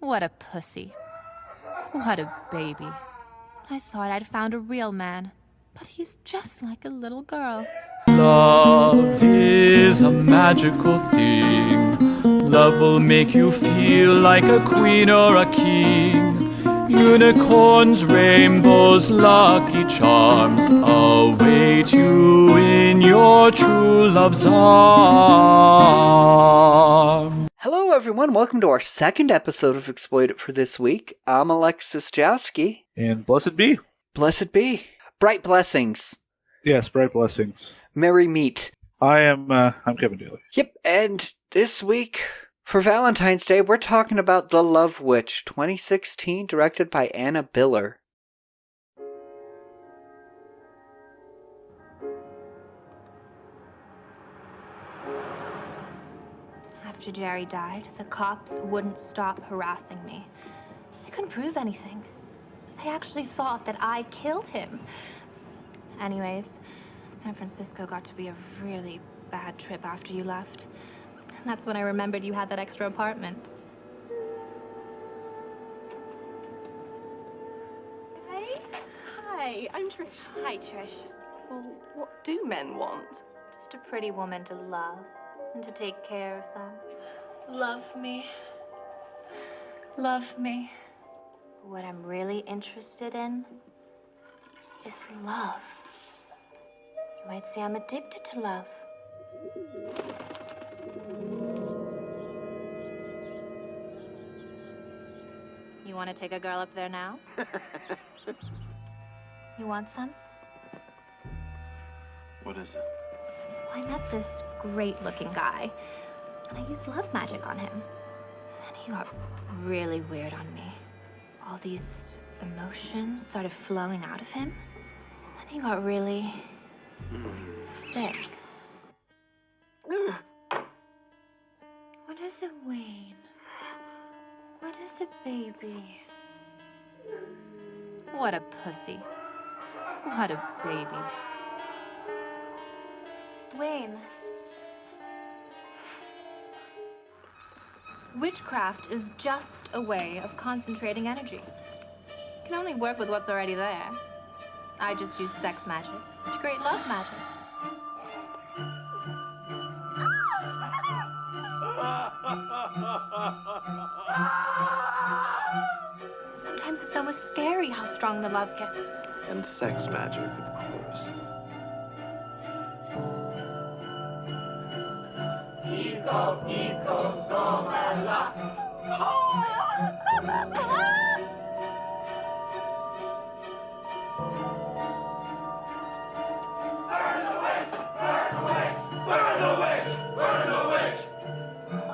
What a pussy. What a baby. I thought I'd found a real man, but he's just like a little girl. Love is a magical thing. Love will make you feel like a queen or a king. Unicorns, rainbows, lucky charms await you in your true love's arms. Hello everyone, welcome to our second episode of Exploit It for this week. I'm Alexis Jowski. And blessed be. Blessed be. Bright blessings. Yes, bright blessings. Merry meet. I'm Kevin Daly. Yep, and this week, for Valentine's Day, we're talking about The Love Witch, 2016, directed by Anna Biller. After Jerry died, the cops wouldn't stop harassing me. They couldn't prove anything. They actually thought that I killed him. Anyways, San Francisco got to be a really bad trip after you left. And that's when I remembered you had that extra apartment. Hey. Hi, I'm Trish. Hi, Trish. Well, what do men want? Just a pretty woman to love and to take care of them. Love me. Love me. What I'm really interested in is love. You might say I'm addicted to love. You want to take a girl up there now? You want some? What is it? I met this great-looking guy, and I used love magic on him. Then he got really weird on me. All these emotions started flowing out of him. Then he got really sick. What is it, Wayne? What is it, baby? What a pussy. What a baby. Wayne. Witchcraft is just a way of concentrating energy. You can only work with what's already there. I just use sex magic to create love magic. Sometimes it's almost scary how strong the love gets. And sex magic, of course.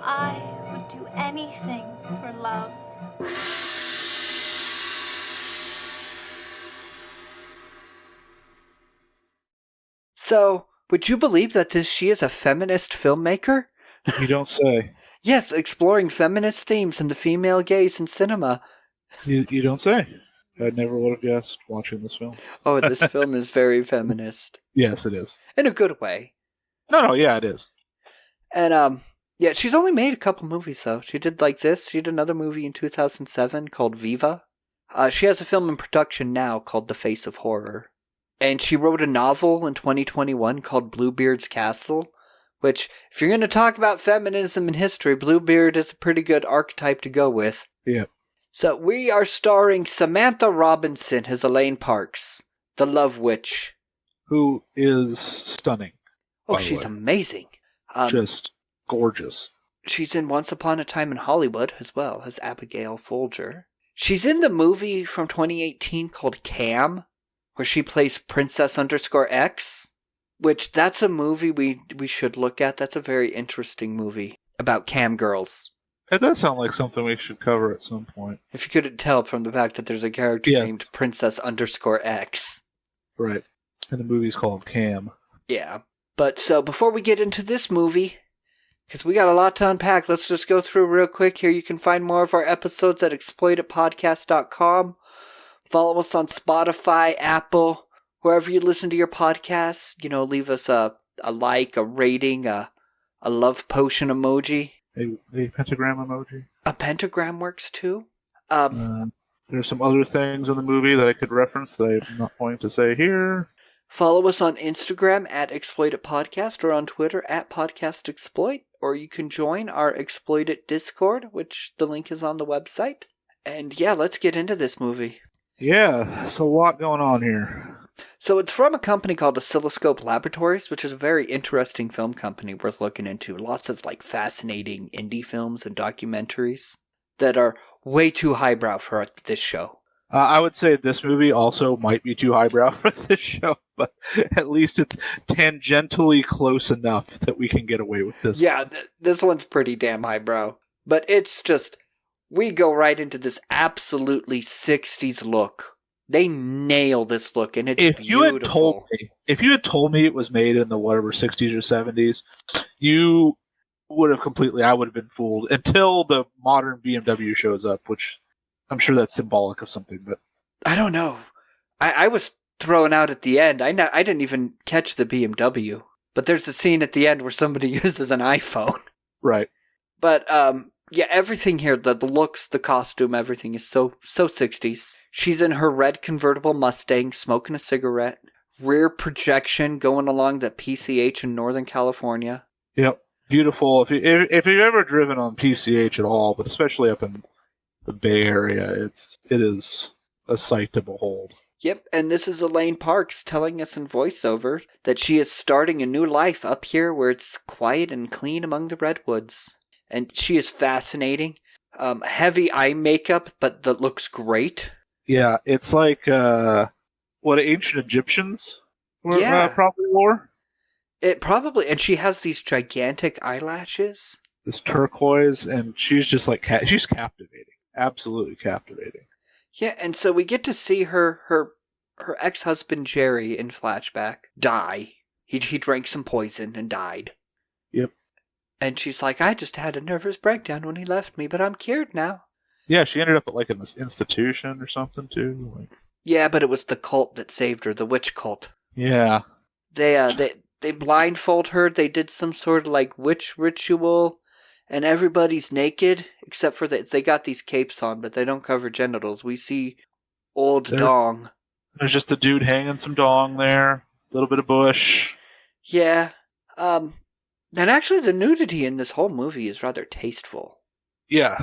I would do anything for love. So, would you believe that she is a feminist filmmaker? You don't say. Yes, exploring feminist themes and the female gaze in cinema. You don't say. I never would have guessed watching this film. Oh, this film is very feminist. Yes, it is. In a good way. No, yeah, it is. And, yeah, she's only made a couple movies, though. She did like this. She did another movie in 2007 called Viva. She has a film in production now called The Face of Horror. And she wrote a novel in 2021 called Bluebeard's Castle, which, if you're going to talk about feminism in history, Bluebeard is a pretty good archetype to go with. Yeah. So we are starring Samantha Robinson as Elaine Parks, the Love Witch. Who is stunning. Oh, by the she's way. amazing. Just gorgeous. She's in Once Upon a Time in Hollywood as well as Abigail Folger. She's in the movie from 2018 called Cam, where she plays Princess_X, which that's a movie we should look at. That's a very interesting movie about cam girls. It does sound like something we should cover at some point. If you couldn't tell from the fact that there's a character named Princess_X. Right. And the movie's called Cam. Yeah. But so before we get into this movie, because we got a lot to unpack, let's just go through real quick here. You can find more of our episodes at exploititpodcast.com. Follow us on Spotify, Apple, wherever you listen to your podcasts. You know, leave us a like, a rating, a love potion emoji. A pentagram emoji. A pentagram works too. There's some other things in the movie that I could reference that I'm not going to say here. Follow us on Instagram at Exploit It Podcast or on Twitter at Podcast Exploit, or you can join our Exploit It Discord, which the link is on the website. And yeah, let's get into this movie. Yeah, there's a lot going on here. So it's from a company called Oscilloscope Laboratories, which is a very interesting film company worth looking into. Lots of like fascinating indie films and documentaries that are way too highbrow for this show. I would say this movie also might be too highbrow for this show, but at least it's tangentially close enough that we can get away with this. Yeah, this one's pretty damn highbrow. But it's just, we go right into this absolutely 60s look. They nail this look, and it's beautiful. If you had told me it was made in the whatever 60s or 70s, I would have been fooled until the modern BMW shows up, which I'm sure that's symbolic of something, but I don't know. I was thrown out at the end. I didn't even catch the BMW, but there's a scene at the end where somebody uses an iPhone. Right. But yeah, everything here, the looks, the costume, everything is so 60s. She's in her red convertible Mustang, smoking a cigarette. Rear projection going along the PCH in Northern California. Yep, beautiful. If you've ever driven on PCH at all, but especially up in the Bay Area, it is a sight to behold. Yep, and this is Elaine Parks telling us in voiceover that she is starting a new life up here where it's quiet and clean among the redwoods. And she is fascinating. Heavy eye makeup, but that looks great. Yeah, it's like what ancient Egyptians probably wore. It probably, and she has these gigantic eyelashes. This turquoise, and she's just like she's captivating. Absolutely captivating. Yeah, and so we get to see her ex-husband Jerry in flashback die. He drank some poison and died. Yep. And she's like, I just had a nervous breakdown when he left me, but I'm cured now. Yeah, she ended up at like in this institution or something too. Like... Yeah, but it was the cult that saved her, the witch cult. Yeah. They blindfold her. They did some sort of like witch ritual. And everybody's naked, except for they got these capes on, but they don't cover genitals. We see old dong. There's just a dude hanging some dong there. A little bit of bush. Yeah. And actually the nudity in this whole movie is rather tasteful. Yeah.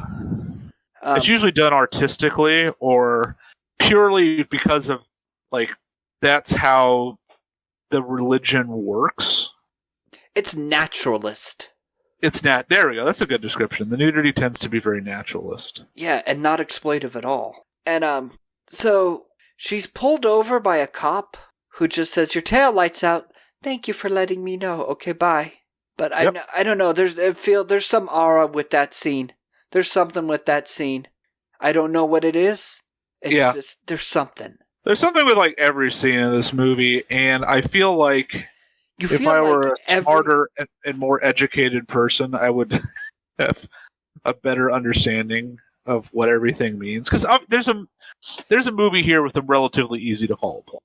It's usually done artistically or purely because of, like, that's how the religion works. It's naturalist. There we go. That's a good description. The nudity tends to be very naturalist. Yeah, and not exploitive at all. And, so she's pulled over by a cop who just says, your tail light's out. Thank you for letting me know. Okay, bye. But I don't know. There's some aura with that scene. There's something with that scene. I don't know what it is. It's just, there's something. There's something with, like, every scene in this movie, and I feel like if I were a smarter and more educated person, I would have a better understanding of what everything means. Because there's a movie here with a relatively easy to follow plot.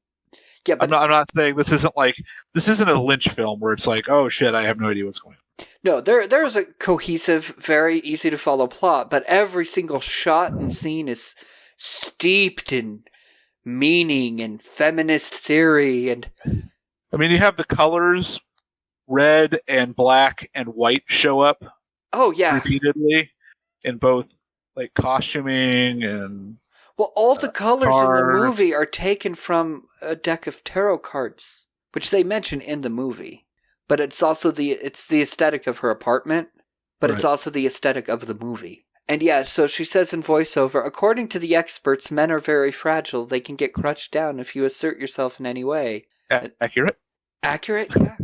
Yeah, but I'm not saying this isn't a Lynch film where it's like, oh shit, I have no idea what's going on. No, there is a cohesive, very easy to follow plot, but every single shot and scene is steeped in meaning and feminist theory and. I mean, you have the colors, red and black and white show up. Oh, yeah. Repeatedly in both, like, costuming and... Well, all the colors in the movie are taken from a deck of tarot cards, which they mention in the movie. But it's also the aesthetic of her apartment, but It's also the aesthetic of the movie. And yeah, so she says in voiceover, according to the experts, men are very fragile. They can get crushed down if you assert yourself in any way. Accurate? Accurate, yeah.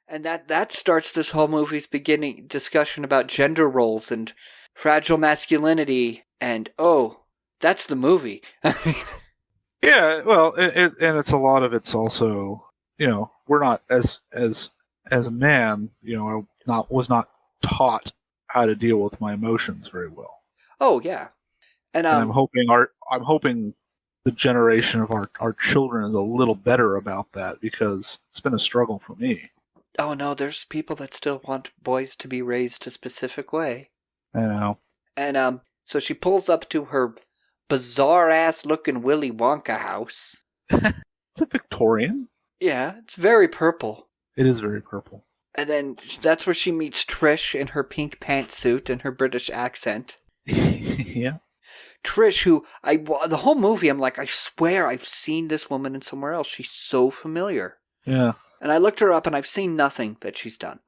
And that starts this whole movie's beginning discussion about gender roles and fragile masculinity. And, that's the movie. Yeah, well, and it's a lot of it's also, we're not, as a man, I was not taught how to deal with my emotions very well. Oh, yeah. And I'm hoping the generation of our children is a little better about that because it's been a struggle for me. Oh no, there's people that still want boys to be raised a specific way. I know. And so she pulls up to her bizarre ass looking Willy Wonka house. It's a Victorian. Yeah, it's very purple. It is very purple. And then that's where she meets Trish in her pink pantsuit and her British accent. Yeah. Trish, who the whole movie, I'm like, I swear I've seen this woman in somewhere else. She's so familiar. Yeah. And I looked her up, and I've seen nothing that she's done.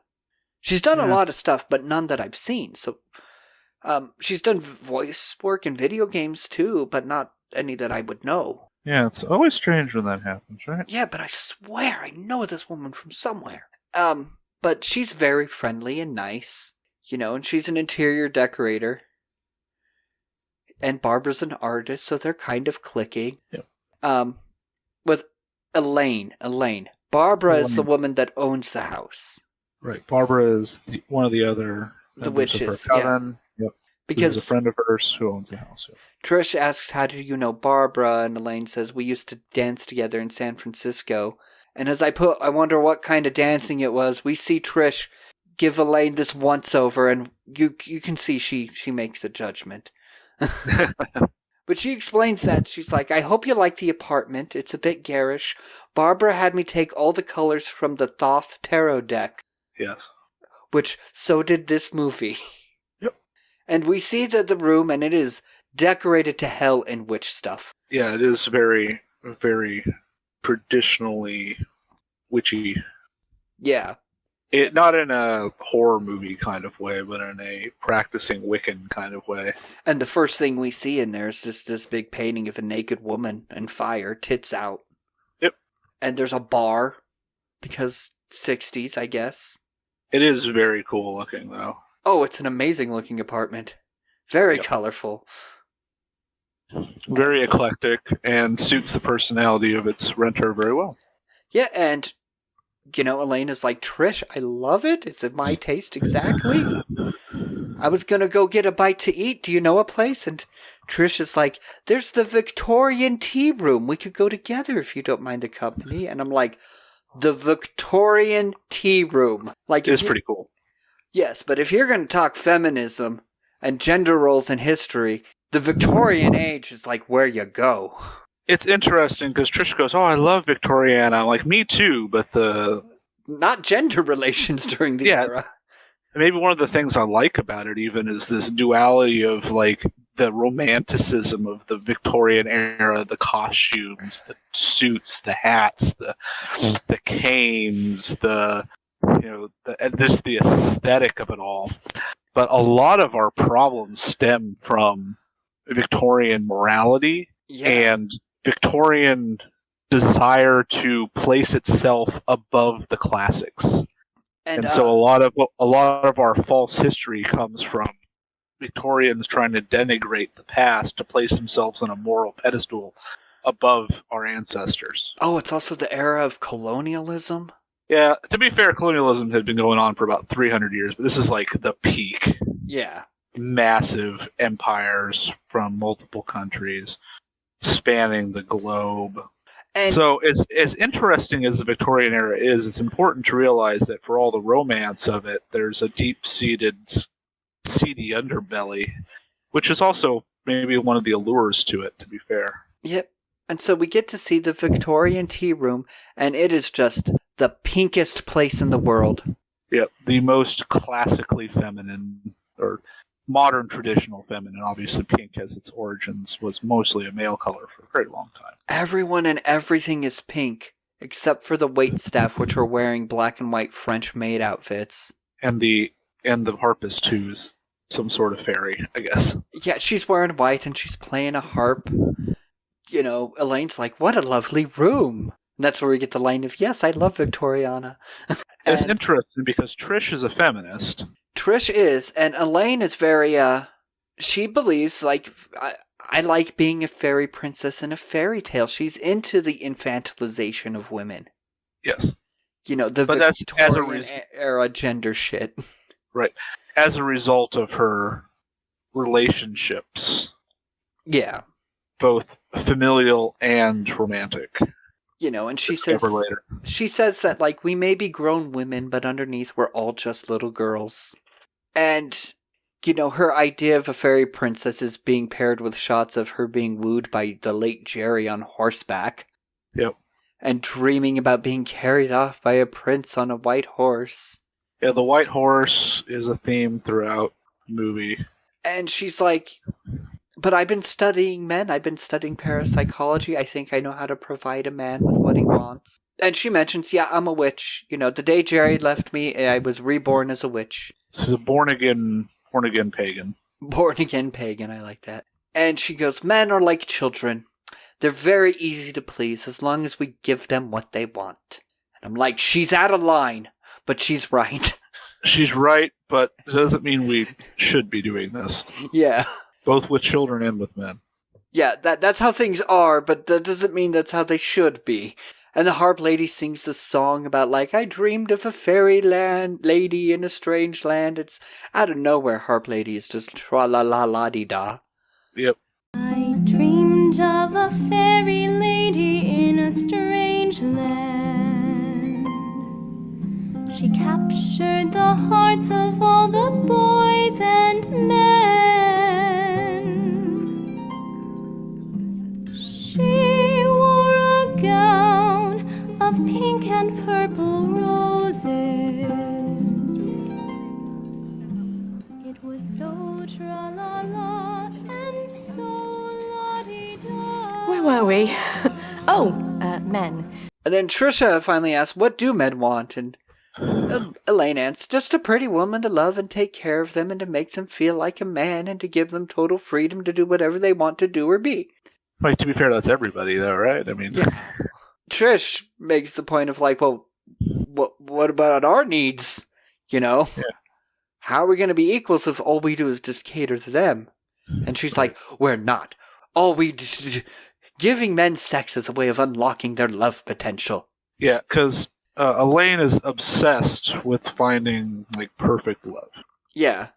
She's done a lot of stuff, but none that I've seen. So, she's done voice work in video games too, but not any that I would know. Yeah, it's always strange when that happens, right? Yeah, but I swear I know this woman from somewhere. But she's very friendly and nice, and she's an interior decorator. And Barbara's an artist, so they're kind of clicking. Yep. With Elaine. Barbara is the woman that owns the house. Right. Barbara is one of the other the witches. Coven. Yep. Because who's a friend of hers who owns the house. Yep. Trish asks, "How do you know Barbara?" And Elaine says, "We used to dance together in San Francisco." And as I wonder what kind of dancing it was. We see Trish give Elaine this once over, and you can see she makes a judgment. But she explains that. She's like, "I hope you like the apartment. It's a bit garish. Barbara had me take all the colors from the Thoth Tarot deck." Yes. Which, so did this movie. Yep. And we see the room, and it is decorated to hell in witch stuff. Yeah, it is very, very traditionally witchy. Yeah. Not in a horror movie kind of way, but in a practicing Wiccan kind of way. And the first thing we see in there is just this big painting of a naked woman and fire, tits out. Yep. And there's a bar, because 60s, I guess. It is very cool looking, though. Oh, it's an amazing looking apartment. Very colorful. Very eclectic, and suits the personality of its renter very well. Yeah, and, Elaine is like, "Trish, I love it. It's in my taste exactly. I was going to go get a bite to eat. Do you know a place?" And Trish is like, "There's the Victorian tea room. We could go together if you don't mind the company." And I'm like, the Victorian tea room. Like, it's pretty cool. Yes, but if you're going to talk feminism and gender roles in history, the Victorian age is like where you go. It's interesting because Trish goes, "Oh, I love Victoriana." I'm like, "Me too," but not gender relations during the era. Maybe one of the things I like about it even is this duality of like the romanticism of the Victorian era, the costumes, the suits, the hats, the canes, just the aesthetic of it all. But a lot of our problems stem from Victorian morality and Victorian desire to place itself above the classics. And so a lot of our false history comes from Victorians trying to denigrate the past to place themselves on a moral pedestal above our ancestors. Oh, it's also the era of colonialism? Yeah, to be fair, colonialism had been going on for about 300 years, but this is like the peak. Yeah. Massive empires from multiple countries spanning the globe. And so as interesting as the Victorian era is, it's important to realize that for all the romance of it, there's a deep-seated, seedy underbelly, which is also maybe one of the allures to it, to be fair. Yep. And so we get to see the Victorian tea room, and it is just the pinkest place in the world. Yep. The most classically feminine, or modern traditional feminine. Obviously, pink has its origins, was mostly a male color for a very long time. Everyone and everything is pink, except for the waitstaff, which are wearing black and white French maid outfits. And the harpist, who's some sort of fairy, I guess. Yeah, she's wearing white and she's playing a harp. Elaine's like, "What a lovely room." And that's where we get the line of, "Yes, I love Victoriana." It's interesting because Trish is a feminist. Trish is, and Elaine is very, she believes, like, I like being a fairy princess in a fairy tale. She's into the infantilization of women. Yes. The Victorian era gender shit. Right. As a result of her relationships. Yeah. Both familial and romantic. You know, and she later. says that, like, we may be grown women, but underneath we're all just little girls. And, you know, her idea of a fairy princess is being paired with shots of her being wooed by the late Jerry on horseback. Yep. And dreaming about being carried off by a prince on a white horse. Yeah, the white horse is a theme throughout the movie. And she's like, but I've been studying men. I've been studying parapsychology. I think I know how to provide a man with what he wants. And she mentions, yeah, I'm a witch. You know, the day Jerry left me, I was reborn as a witch. She's a born again pagan. Born again pagan, I like that. And she goes, men are like children. They're very easy to please as long as we give them what they want. And I'm like, she's out of line, but she's right. She's right, but it doesn't mean we should be doing this. Yeah. Both with children and with men. Yeah, that's how things are, but that doesn't mean that's how they should be. And the harp lady sings this song about, like, I dreamed of a fairy lady in a strange land. It's out of nowhere, harp lady is just tra-la-la-la-dee-da. Yep. I dreamed of a fairy lady in a strange land. She captured the hearts of all the boys and men. She wore a gown of pink and purple roses. It was so tra-la-la and so la-di-da. Where were we? Men. And then Trisha finally asks, what do men want? And Elaine answers, just a pretty woman to love and take care of them and to make them feel like a man and to give them total freedom to do whatever they want to do or be. Like, to be fair, that's everybody, though, right? I mean, yeah. Trish makes the point of, like, well, what about our needs? You know? Yeah. How are we going to be equals if all we do is just cater to them? And she's like, we're not. All we do, giving men sex is a way of unlocking their love potential. Yeah, because Elaine is obsessed with finding, like, perfect love. Yeah.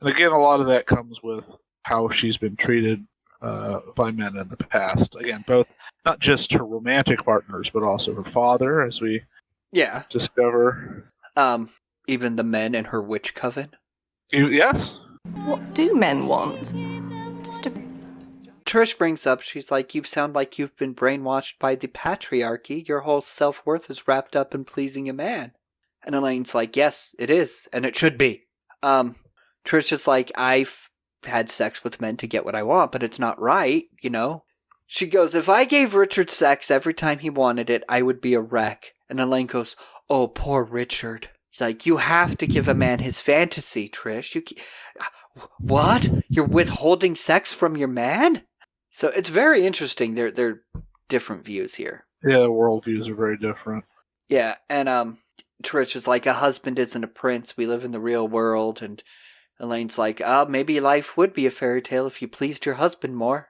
And again, a lot of that comes with how she's been treated by men in the past. Again, both, not just her romantic partners, but also her father, as we discover. Even the men in her witch coven. Yes. What do men want? Trish brings up, she's like, you sound like you've been brainwashed by the patriarchy. Your whole self-worth is wrapped up in pleasing a man. And Elaine's like, yes, it is, and it should be. Trish is like, I've had sex with men to get what I want, but it's not right, you know? She goes, if I gave Richard sex every time he wanted it, I would be a wreck. And Elaine goes, oh, poor Richard. She's like, you have to give a man his fantasy, Trish. What? You're withholding sex from your man? So it's very interesting. They're different views here. Yeah, the worldviews are very different. Yeah, and Trish is like, a husband isn't a prince. We live in the real world. And Elaine's like, maybe life would be a fairy tale if you pleased your husband more.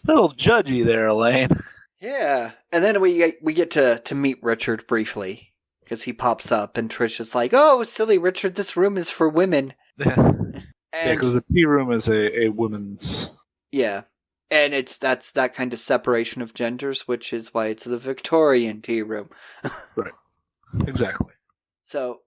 Little judgy there, Elaine. Yeah, and then we get to meet Richard briefly. Because he pops up and Trish is like, oh, silly Richard, this room is for women. Yeah, because the tea room is a woman's... Yeah, and that's that kind of separation of genders, which is why it's the Victorian tea room. Right, exactly. So,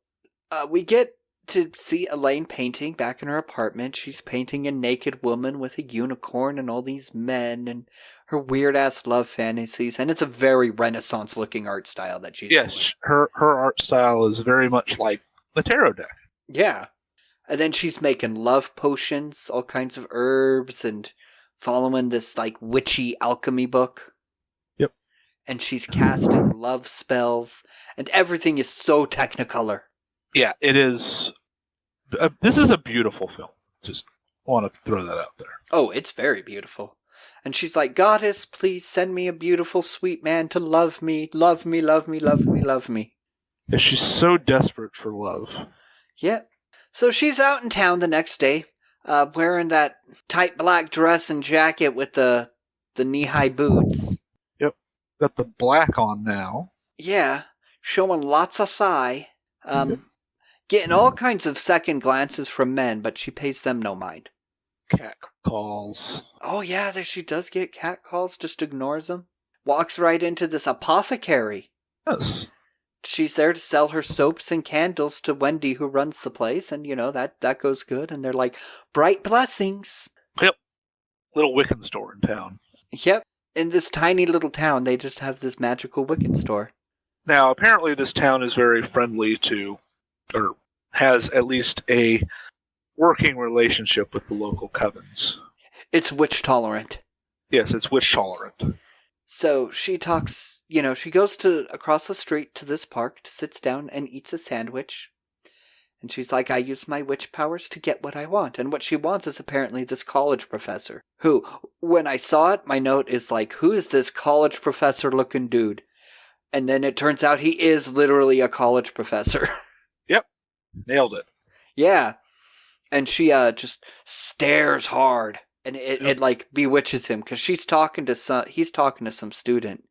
we get to see Elaine painting back in her apartment. She's painting a naked woman with a unicorn and all these men and her weird-ass love fantasies, and it's a very Renaissance-looking art style that she's doing. Her art style is very much like the tarot deck. Yeah. And then she's making love potions, all kinds of herbs, and following this, like, witchy alchemy book. Yep. And she's casting love spells, and everything is so technicolor. Yeah, it is. This is a beautiful film. Just want to throw that out there. Oh, it's very beautiful. And she's like, Goddess, please send me a beautiful, sweet man to love me, love me, love me, love me, love me. Yeah, she's so desperate for love. Yeah. So she's out in town the next day, wearing that tight black dress and jacket with the knee-high boots. Yep. Got the black on now. Yeah. Showing lots of thigh. Getting all kinds of second glances from men, but she pays them no mind. Cat calls. Oh, yeah, she does get cat calls, just ignores them. walks right into this apothecary. Yes. She's there to sell her soaps and candles to Wendy, who runs the place, and that goes good. And they're like, bright blessings. Yep. Little Wiccan store in town. Yep. In this tiny little town, they just have this magical Wiccan store. Now, apparently this town is very friendly to, or has at least a working relationship with the local covens. It's witch tolerant. Yes, it's witch tolerant. So she talks, she goes across the street to this park, sits down and eats a sandwich. And she's like, I use my witch powers to get what I want. And what she wants is apparently this college professor. Who, when I saw it, my note is like, who is this college professor looking dude? And then it turns out he is literally a college professor. Yep. Nailed it. Yeah. And she just stares hard. And it like bewitches him because he's talking to some student.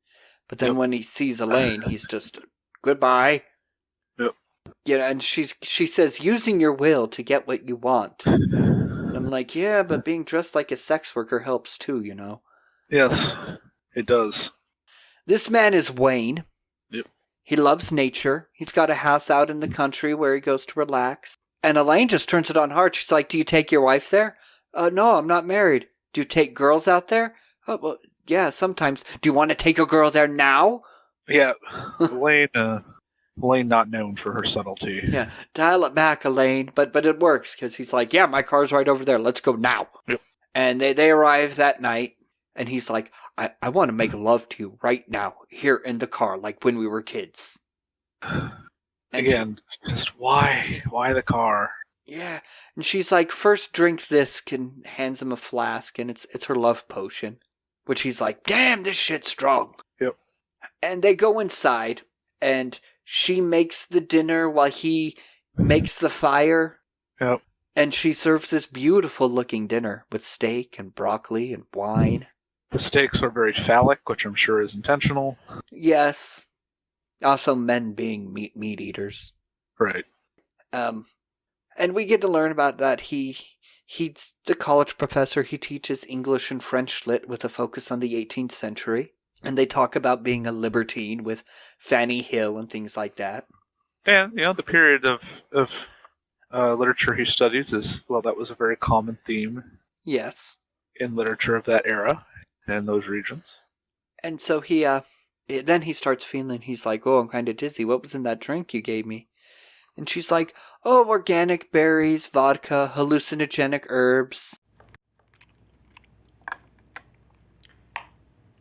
But then when he sees Elaine, he's just, goodbye. Yep. And she says, using your will to get what you want. And I'm like, yeah, but being dressed like a sex worker helps too, Yes, it does. This man is Wayne. Yep. He loves nature. He's got a house out in the country where he goes to relax. And Elaine just turns it on hard. She's like, do you take your wife there? No, I'm not married. Do you take girls out there? Oh, well, yeah, sometimes. Do you want to take a girl there now? Yeah, Elaine not known for her subtlety. Yeah, dial it back, Elaine. But it works, because he's like, yeah, my car's right over there. Let's go now. Yep. And they arrive that night, and he's like, I want to make love to you right now, here in the car, like when we were kids. Again, just why? Why the car? Yeah, and she's like, first drink this, and hands him a flask, and it's her love potion. Which he's like, damn, this shit's strong. Yep. And they go inside, and she makes the dinner while he makes the fire. Yep. And she serves this beautiful looking dinner with steak and broccoli and wine. The steaks are very phallic, which I'm sure is intentional. Yes. Also men being meat eaters. Right. And we get to learn about that he's the college professor. He teaches English and French lit with a focus on the 18th century. And they talk about being a libertine with Fanny Hill and things like that. And, the period of literature he studies that was a very common theme. Yes. In literature of that era and those regions. And so then he starts feeling, he's like, oh, I'm kind of dizzy. What was in that drink you gave me? And she's like, oh, organic berries, vodka, hallucinogenic herbs.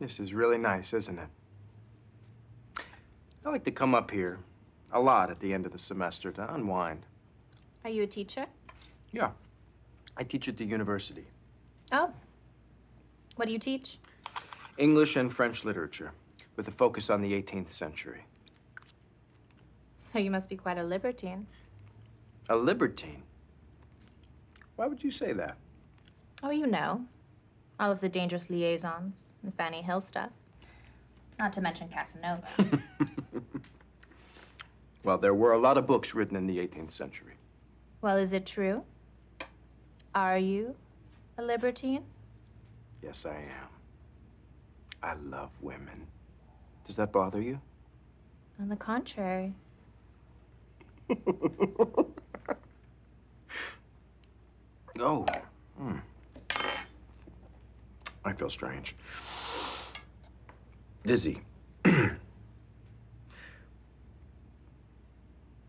This is really nice, isn't it? I like to come up here a lot at the end of the semester to unwind. Are you a teacher? Yeah. I teach at the university. Oh. What do you teach? English and French literature, with a focus on the 18th century. So you must be quite a libertine. A libertine? Why would you say that? Oh, all of the dangerous liaisons and Fanny Hill stuff. Not to mention Casanova. Well, there were a lot of books written in the 18th century. Well, is it true? Are you a libertine? Yes, I am. I love women. Does that bother you? On the contrary. Oh. I feel strange. Dizzy.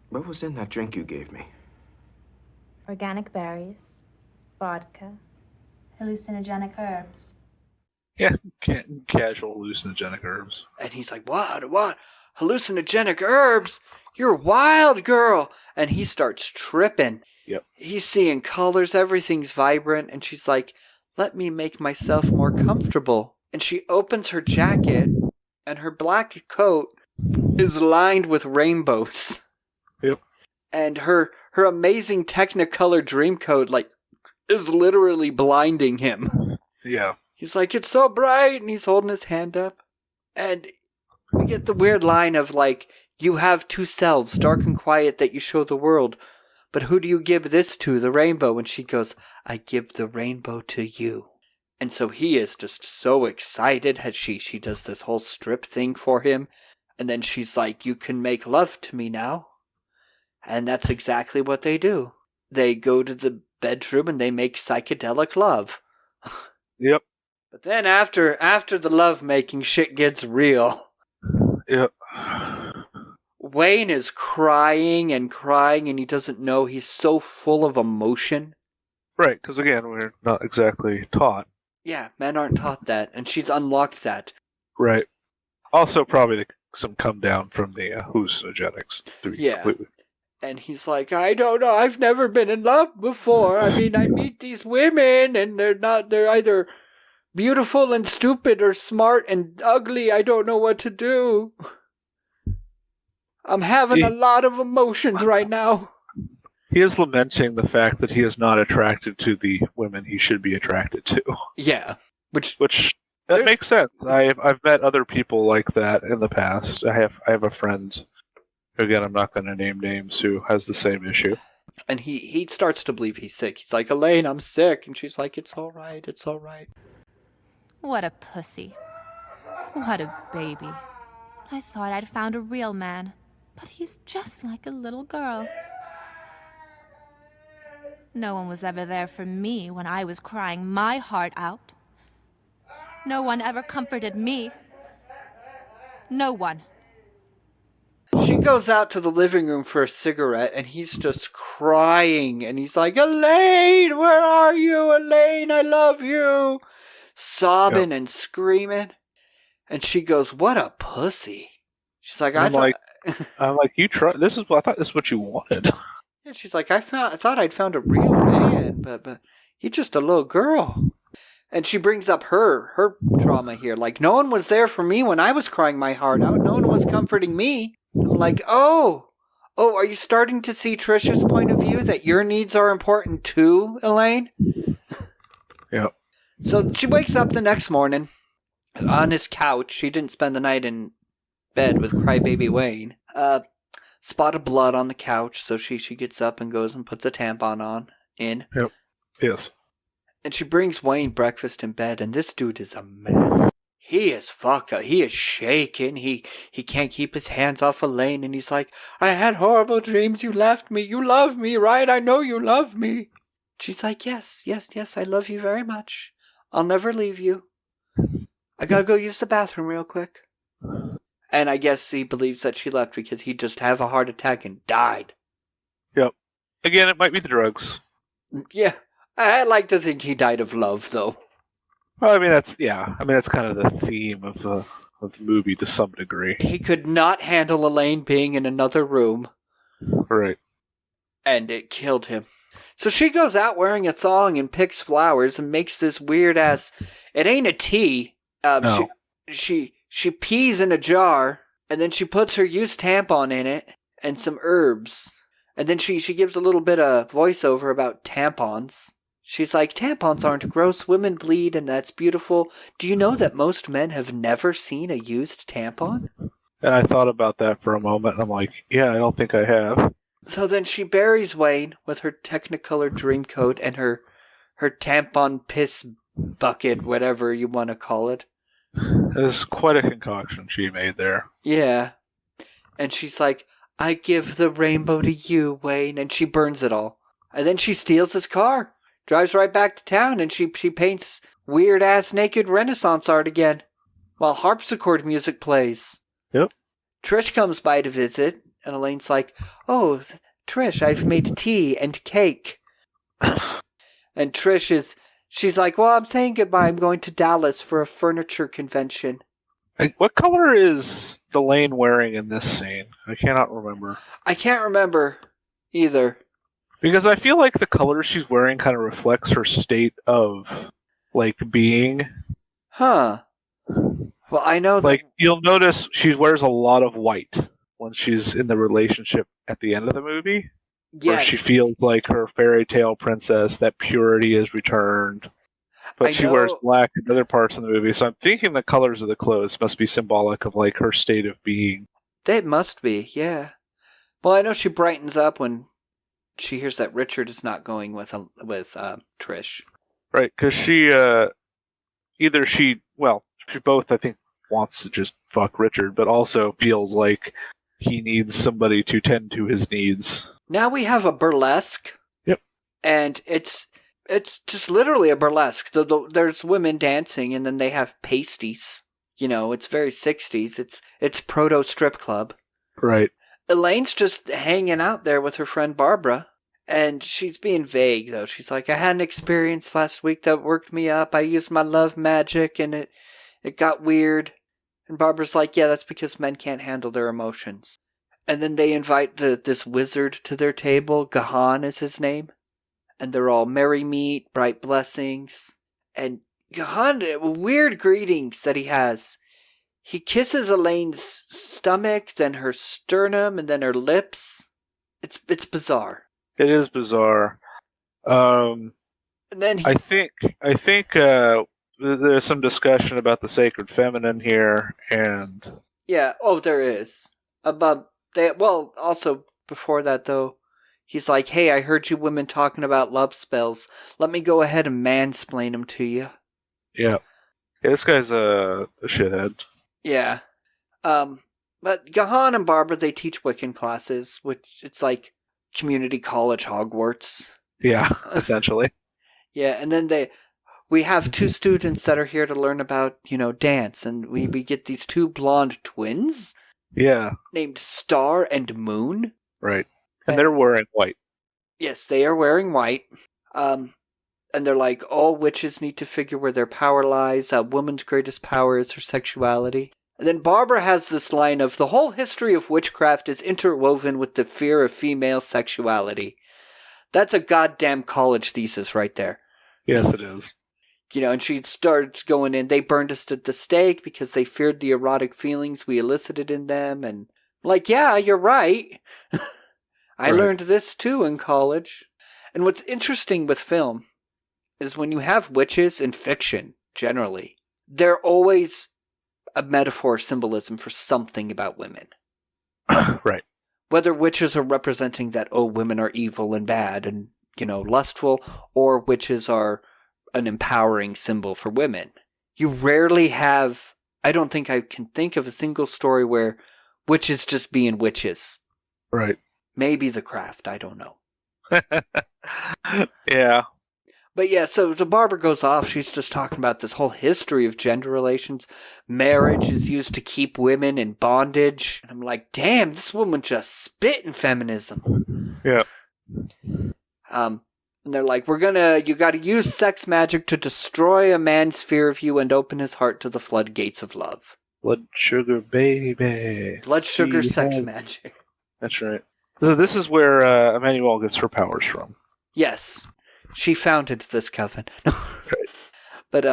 What was in that drink you gave me? Organic berries, vodka, hallucinogenic herbs. Yeah, casual hallucinogenic herbs. And he's like, what? Hallucinogenic herbs? You're a wild girl. And he starts tripping. Yep. He's seeing colors, everything's vibrant. And she's like, let me make myself more comfortable. And she opens her jacket, and her black coat is lined with rainbows. Yep. And her amazing Technicolor Dreamcoat, is literally blinding him. Yeah. He's like, it's so bright, and he's holding his hand up. And we get the weird line of, you have two selves, dark and quiet, that you show the world. But who do you give this to, the rainbow? And she goes, I give the rainbow to you. And so he is just so excited. She does this whole strip thing for him. And then she's like, you can make love to me now. And that's exactly what they do. They go to the bedroom and they make psychedelic love. Yep. But then after the love making, shit gets real. Yep. Wayne is crying and crying, and he doesn't know. He's so full of emotion. Right, because again, we're not exactly taught. Yeah, men aren't taught that, and she's unlocked that. Right. Also, probably some come down from the hallucinogenics. To be completely. And he's like, I don't know, I've never been in love before. I mean, I meet these women, and they're either beautiful and stupid or smart and ugly. I don't know what to do. I'm having a lot of emotions right now. He is lamenting the fact that he is not attracted to the women he should be attracted to. Yeah. Which that makes sense. I've met other people like that in the past. I have a friend, again, I'm not going to name names, who has the same issue. And he starts to believe he's sick. He's like, Elaine, I'm sick. And she's like, it's all right. It's all right. What a pussy. What a baby. I thought I'd found a real man, but he's just like a little girl. No one was ever there for me when I was crying my heart out. No one ever comforted me. No one. She goes out to the living room for a cigarette, and he's just crying. And he's like, Elaine, where are you? Elaine, I love you. Sobbing and screaming. And she goes, what a pussy. She's like, I'm like, you try. I thought this is what you wanted. Yeah, she's like, I thought I'd found a real man, but he's just a little girl. And she brings up her trauma here. Like, no one was there for me when I was crying my heart out. No one was comforting me. I'm like, oh, are you starting to see Trisha's point of view that your needs are important too, Elaine? Yep. So she wakes up the next morning on his couch. She didn't spend the night in bed with crybaby Wayne. Spot of blood on the couch, so she gets up and goes and puts a tampon in. Yep. Yes. And she brings Wayne breakfast in bed, and this dude is a mess. He is fucked up. He is shaking. He can't keep his hands off Elaine, and he's like, I had horrible dreams. You left me. You love me, right? I know you love me. She's like, yes, I love you very much. I'll never leave you. I gotta go use the bathroom real quick. And I guess he believes that she left because he just had a heart attack and died. Yep. Again, it might be the drugs. Yeah. I like to think he died of love, though. Well, I mean, that's kind of the theme of the movie to some degree. He could not handle Elaine being in another room. Right. And it killed him. So she goes out wearing a thong and picks flowers and makes this weird ass. It ain't a tea. No. She pees in a jar, and then she puts her used tampon in it and some herbs. And then she gives a little bit of voiceover about tampons. She's like, tampons aren't gross, women bleed, and that's beautiful. Do you know that most men have never seen a used tampon? And I thought about that for a moment, and I'm like, yeah, I don't think I have. So then she buries Wayne with her Technicolor Dreamcoat and her tampon piss bucket, whatever you want to call it. It's quite a concoction she made there. Yeah. And she's like, I give the rainbow to you, Wayne, and she burns it all. And then she steals his car. Drives right back to town, and she paints weird-ass naked Renaissance art again, while harpsichord music plays. Yep. Trish comes by to visit, and Elaine's like, oh, Trish, I've made tea and cake. And she's like, well, I'm saying goodbye. I'm going to Dallas for a furniture convention. What color is the Elaine wearing in this scene? I cannot remember. I can't remember either. Because I feel like the color she's wearing kind of reflects her state of, being. Huh. Well, I know that... you'll notice she wears a lot of white when she's in the relationship at the end of the movie. Yes. Where she feels like her fairy tale princess, that purity is returned. But she wears black in other parts of the movie, so I'm thinking the colors of the clothes must be symbolic of, her state of being. They must be, yeah. Well, I know she brightens up when she hears that Richard is not going with Trish. Right, because she either she both, I think, wants to just fuck Richard, but also feels like he needs somebody to tend to his needs. Now we have a burlesque. Yep. And it's just literally a burlesque. There's women dancing, and then they have pasties. It's very 60s. It's proto strip club. Right. Elaine's just hanging out there with her friend Barbara, and she's being vague, though. She's like, I had an experience last week that worked me up. I used my love magic, and it got weird. And Barbara's like, yeah, that's because men can't handle their emotions. And then they invite this wizard to their table. Gahan is his name. And they're all merry meet, bright blessings. And Gahan, weird greetings that he has. He kisses Elaine's stomach, then her sternum, and then her lips. It's bizarre. It is bizarre. And then I think there's some discussion about the sacred feminine here, and yeah, there is. Also before that though, he's like, "Hey, I heard you women talking about love spells. Let me go ahead and mansplain them to you." Yeah, this guy's a shithead. Yeah, but Gahan and Barbara, they teach Wiccan classes, which it's like community college Hogwarts. Yeah, essentially. Yeah, and then we have two students that are here to learn about, dance, and we get these two blonde twins. Yeah. Named Star and Moon. Right. And they're wearing white. Yes, they are wearing white. And they're like, all witches need to figure where their power lies. A woman's greatest power is her sexuality. And then Barbara has this line of, the whole history of witchcraft is interwoven with the fear of female sexuality. That's a goddamn college thesis right there. Yes, it is. And she starts going in, they burned us at the stake because they feared the erotic feelings we elicited in them. And like, yeah, you're right. I learned this too in college. And what's interesting with film is when you have witches in fiction, generally, they're always a metaphor symbolism for something about women. Right. Whether witches are representing that, women are evil and bad and, lustful, or witches are an empowering symbol for women. You rarely have, I don't think I can think of a single story where witches just being witches. Right. Maybe The Craft, I don't know. Yeah. But yeah, so the Barbara goes off, she's just talking about this whole history of gender relations. Marriage is used to keep women in bondage. And I'm like, damn, this woman just spit in feminism. Yeah. And they're like, you gotta use sex magic to destroy a man's fear of you and open his heart to the floodgates of love. Blood sugar baby. Blood sugar sex magic. That's right. So this is where Emmanuel gets her powers from. Yes. She founded this coven. Right. But,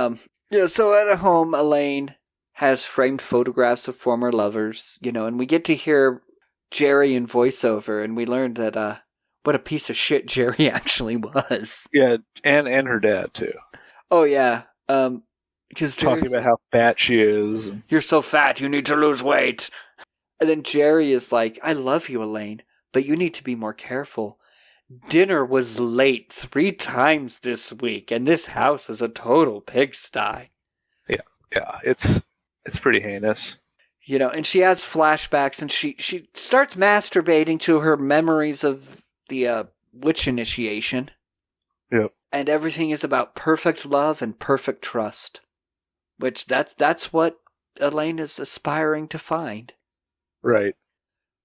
so at home, Elaine has framed photographs of former lovers, and we get to hear Jerry in voiceover, and we learned that, what a piece of shit Jerry actually was. Yeah, and her dad, too. Oh, yeah. Because talking about how fat she is. You're so fat, you need to lose weight. And then Jerry is like, I love you, Elaine, but you need to be more careful. Dinner was late 3 times this week, and this house is a total pigsty. Yeah, it's pretty heinous. And she has flashbacks, and she starts masturbating to her memories of the witch initiation. Yep. And everything is about perfect love and perfect trust. Which that's what Elaine is aspiring to find. Right.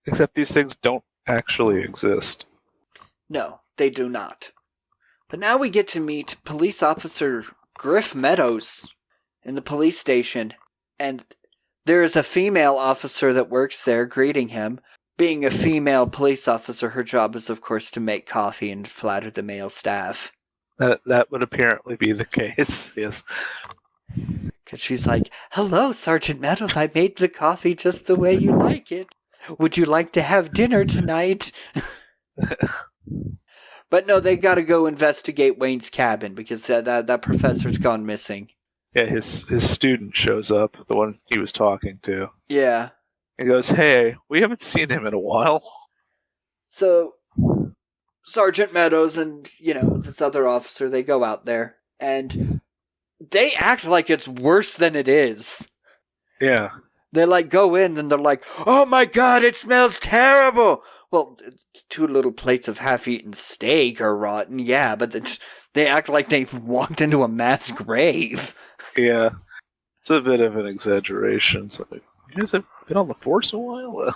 Except these things don't actually exist. No, they do not. But now we get to meet police officer Griff Meadows in the police station, and there is a female officer that works there greeting him. Being a female police officer, her job is, of course, to make coffee and flatter the male staff. That would apparently be the case, yes. Because she's like, hello, Sergeant Meadows, I made the coffee just the way you like it. Would you like to have dinner tonight? But no, they gotta go investigate Wayne's cabin because that professor's gone missing. Yeah, his student shows up, the one he was talking to. Yeah. He goes, hey, we haven't seen him in a while. So, Sergeant Meadows and, this other officer, they go out there. And they act like it's worse than it is. Yeah. They like go in and they're like, "Oh my god, it smells terrible." Well, 2 little plates of half-eaten steak are rotten, yeah, but they act like they've walked into a mass grave. Yeah. It's a bit of an exaggeration. It's like, you guys have been on the force a while?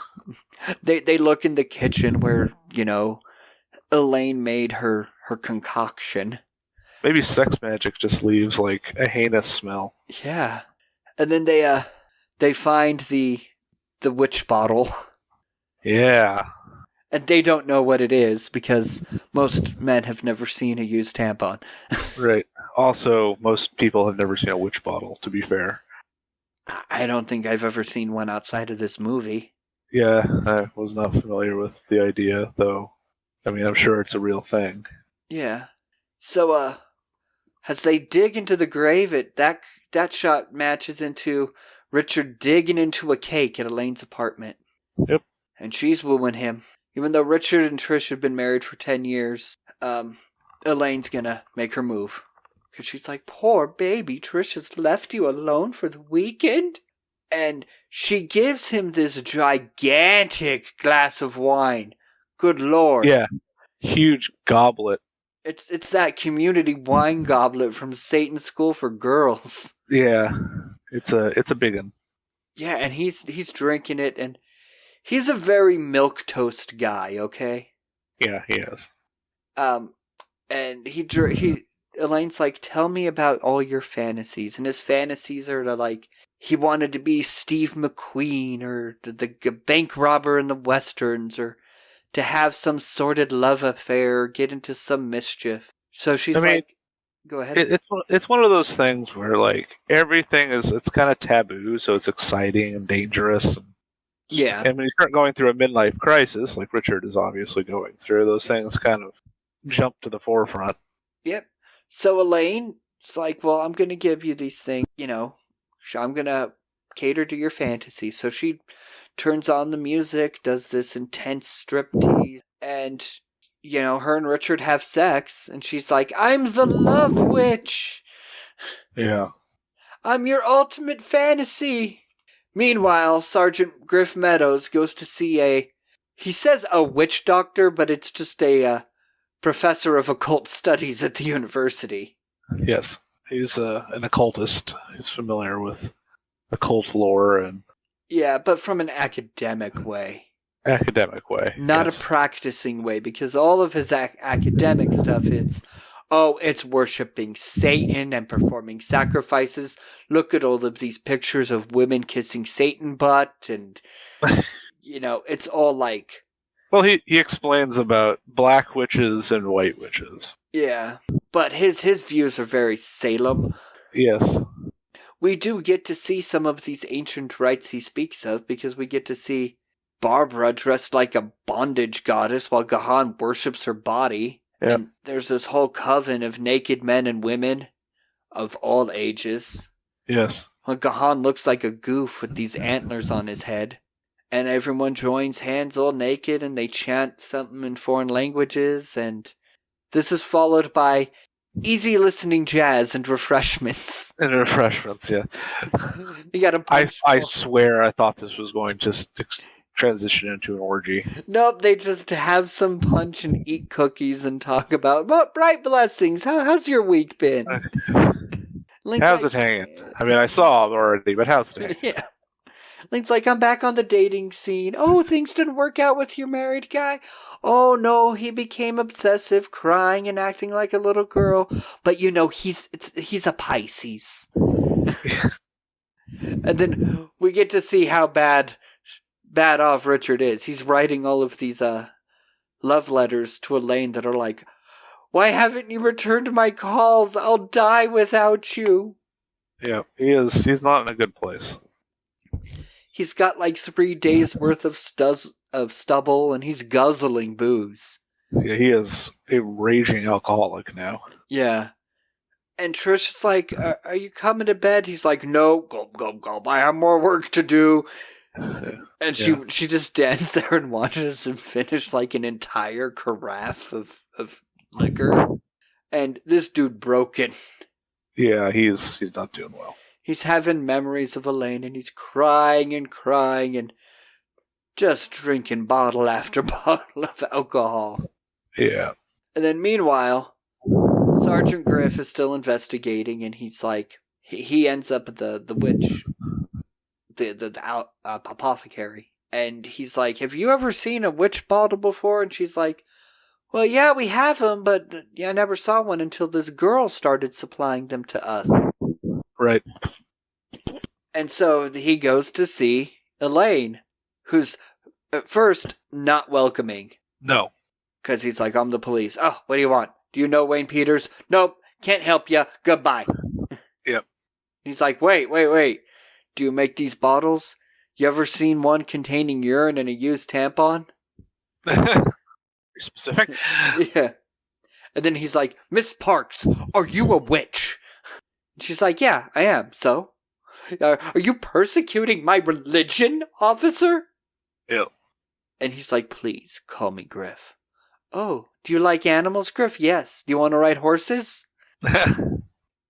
They look in the kitchen where, Elaine made her concoction. Maybe sex magic just leaves like a heinous smell. Yeah. And then they find the witch bottle. Yeah. And they don't know what it is because most men have never seen a used tampon. Right. Also, most people have never seen a witch bottle, to be fair. I don't think I've ever seen one outside of this movie. Yeah, I was not familiar with the idea, though. I mean, I'm sure it's a real thing. Yeah. So, as they dig into the grave, that shot matches into Richard digging into a cake at Elaine's apartment. Yep. And she's wooing him. Even though Richard and Trish have been married for 10 years, Elaine's gonna make her move. Because she's like, poor baby, Trish has left you alone for the weekend. And she gives him this gigantic glass of wine. Good Lord. Yeah. Huge goblet. It's that community wine goblet from Satan's School for Girls. Yeah. It's a big one. Yeah, and he's drinking it, and he's a very milquetoast guy, okay? Yeah, he is. And Elaine's like, tell me about all your fantasies. And his fantasies are to, like, he wanted to be Steve McQueen or the bank robber in the Westerns or to have some sordid love affair or get into some mischief. So she's like, go ahead. It's one of those things where, like, everything it's kind of taboo, so it's exciting and dangerous. Yeah. And when you start going through a midlife crisis, like Richard is obviously going through, those things kind of jump to the forefront. Yep. So Elaine's like, well, I'm going to give you these things, I'm going to cater to your fantasy. So she turns on the music, does this intense striptease, and, her and Richard have sex, and she's like, I'm the love witch. Yeah. I'm your ultimate fantasy. Meanwhile, Sergeant Griff Meadows goes to see he says a witch doctor, but it's just a professor of occult studies at the university. Yes. He's an occultist. He's familiar with occult lore and... Yeah, but from an academic way. Academic way. Not yes. a practicing way, because all of his academic stuff, it's worshipping Satan and performing sacrifices. Look at all of these pictures of women kissing Satan butt, and, it's all like... Well, he explains about black witches and white witches. Yeah, but his views are very Salem. Yes. We do get to see some of these ancient rites he speaks of, because we get to see Barbara dressed like a bondage goddess while Gahan worships her body. Yep. And there's this whole coven of naked men and women of all ages. Yes. Well, Gahan looks like a goof with these antlers on his head. And everyone joins hands all naked and they chant something in foreign languages, and this is followed by easy listening jazz and refreshments. And refreshments, yeah. You gotta I swear I thought this was going to transition into an orgy. Nope, they just have some punch and eat cookies and talk about, well, bright blessings. How's your week been? How's it hanging? I mean, I saw it already, but how's it hanging? Yeah. Link's like, I'm back on the dating scene. Oh, things didn't work out with your married guy. Oh, no, he became obsessive, crying and acting like a little girl. But, he's a Pisces. And then we get to see how bad off Richard is. He's writing all of these love letters to Elaine that are like, why haven't you returned my calls? I'll die without you. Yeah, he is. He's not in a good place. He's got like 3 days worth of stubble, and he's guzzling booze. Yeah, he is a raging alcoholic now. Yeah. And Trish is like, are you coming to bed? He's like, no, gulp, gulp, gulp. I have more work to do. And she just stands there and watches him finish like an entire carafe of liquor. And this dude broken. Yeah, he's not doing well. He's having memories of Elaine, and he's crying and just drinking bottle after bottle of alcohol. Yeah. And then meanwhile, Sergeant Griff is still investigating, and he's like, he ends up at the witch, the apothecary, and he's like, "Have you ever seen a witch bottle before?" And she's like, "Well, yeah, we have them, but I never saw one until this girl started supplying them to us." Right. And so he goes to see Elaine, who's at first not welcoming. No. Because he's like, "I'm the police." "Oh, what do you want? Do you know Wayne Peters?" "Nope, can't help you. Goodbye." Yep. He's like, wait. Do you make these bottles? You ever seen one containing urine and a used tampon? Very specific. Yeah. And then he's like, "Miss Parks, are you a witch?" And she's like, "Yeah, I am. So? Are you persecuting my religion, officer?" Ew. And he's like, "Please, call me Griff." "Oh, do you like animals, Griff?" "Yes. Do you want to ride horses?"